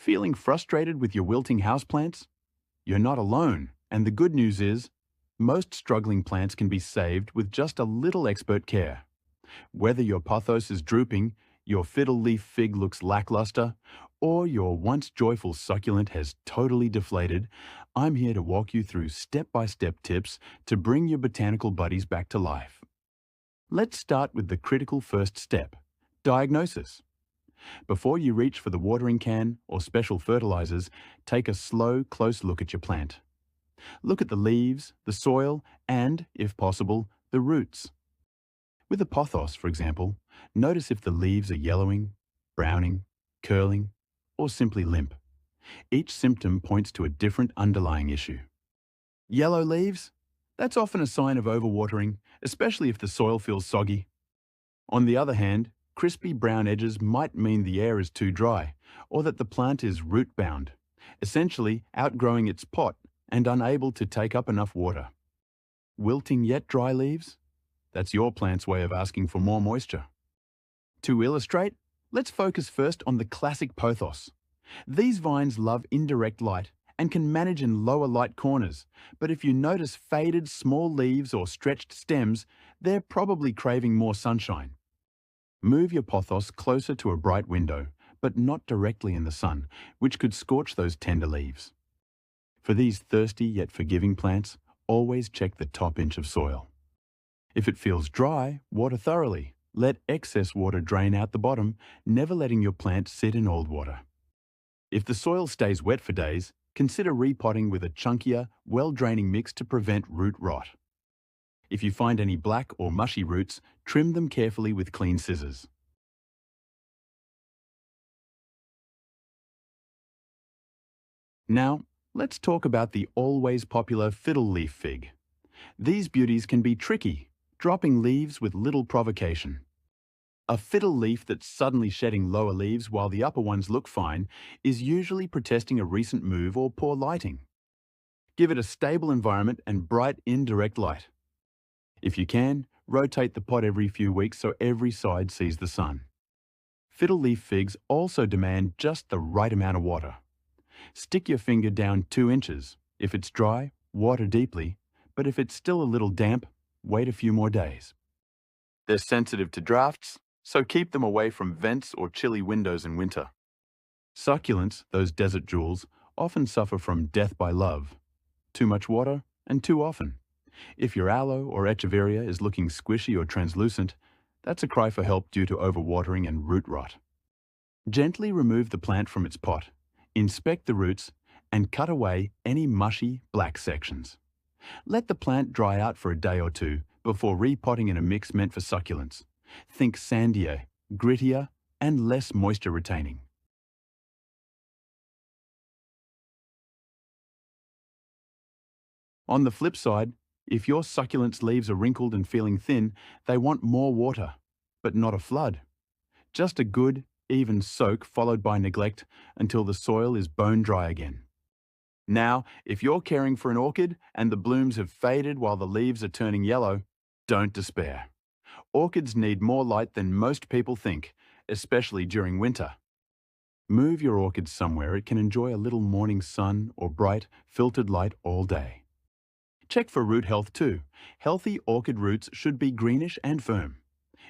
Feeling frustrated with your wilting houseplants? You're not alone, and the good news is, most struggling plants can be saved with just a little expert care. Whether your pothos is drooping, your fiddle leaf fig looks lackluster, or your once joyful succulent has totally deflated, I'm here to walk you through step-by-step tips to bring your botanical buddies back to life. Let's start with the critical first step, diagnosis. Before you reach for the watering can or special fertilizers, take a slow, close look at your plant. Look at the leaves, the soil, and, if possible, the roots. With a pothos, for example, notice if the leaves are yellowing, browning, curling, or simply limp. Each symptom points to a different underlying issue. Yellow leaves? That's often a sign of overwatering, especially if the soil feels soggy. On the other hand, crispy brown edges might mean the air is too dry, or that the plant is root-bound, essentially outgrowing its pot and unable to take up enough water. Wilting yet dry leaves? That's your plant's way of asking for more moisture. To illustrate, let's focus first on the classic pothos. These vines love indirect light and can manage in lower light corners, but if you notice faded small leaves or stretched stems, they're probably craving more sunshine. Move your pothos closer to a bright window, but not directly in the sun, which could scorch those tender leaves. For these thirsty yet forgiving plants, always check the top inch of soil. If it feels dry, water thoroughly. Let excess water drain out the bottom, never letting your plant sit in old water. If the soil stays wet for days, consider repotting with a chunkier, well-draining mix to prevent root rot. If you find any black or mushy roots, trim them carefully with clean scissors. Now, let's talk about the always popular fiddle leaf fig. These beauties can be tricky, dropping leaves with little provocation. A fiddle leaf that's suddenly shedding lower leaves while the upper ones look fine is usually protesting a recent move or poor lighting. Give it a stable environment and bright indirect light. If you can, rotate the pot every few weeks so every side sees the sun. Fiddle leaf figs also demand just the right amount of water. Stick your finger down 2 inches. If it's dry, water deeply, but if it's still a little damp, wait a few more days. They're sensitive to drafts, so keep them away from vents or chilly windows in winter. Succulents, those desert jewels, often suffer from death by love. Too much water and too often. If your aloe or echeveria is looking squishy or translucent, that's a cry for help due to overwatering and root rot. Gently remove the plant from its pot, inspect the roots, and cut away any mushy, black sections. Let the plant dry out for a day or two before repotting in a mix meant for succulents. Think sandier, grittier, and less moisture retaining. On the flip side, if your succulent's leaves are wrinkled and feeling thin, they want more water, but not a flood. Just a good, even soak followed by neglect until the soil is bone dry again. Now, if you're caring for an orchid and the blooms have faded while the leaves are turning yellow, don't despair. Orchids need more light than most people think, especially during winter. Move your orchid somewhere it can enjoy a little morning sun or bright, filtered light all day. Check for root health too. Healthy orchid roots should be greenish and firm.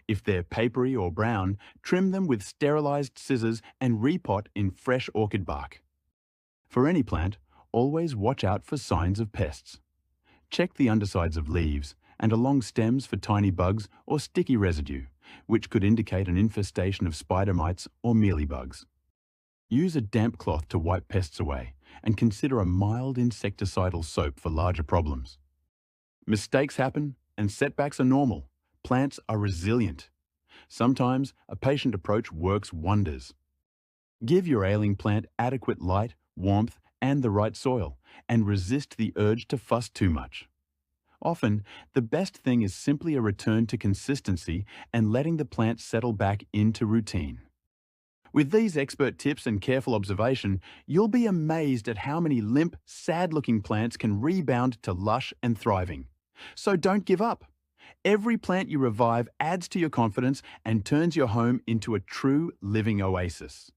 If they're papery or brown, trim them with sterilized scissors and repot in fresh orchid bark. For any plant, always watch out for signs of pests. Check the undersides of leaves and along stems for tiny bugs or sticky residue, which could indicate an infestation of spider mites or mealybugs. Use a damp cloth to wipe pests away and consider a mild insecticidal soap for larger problems. Mistakes happen and setbacks are normal. Plants are resilient. Sometimes a patient approach works wonders. Give your ailing plant adequate light, warmth, and the right soil, and resist the urge to fuss too much. Often, the best thing is simply a return to consistency and letting the plant settle back into routine. With these expert tips and careful observation, you'll be amazed at how many limp, sad-looking plants can rebound to lush and thriving. So don't give up. Every plant you revive adds to your confidence and turns your home into a true living oasis.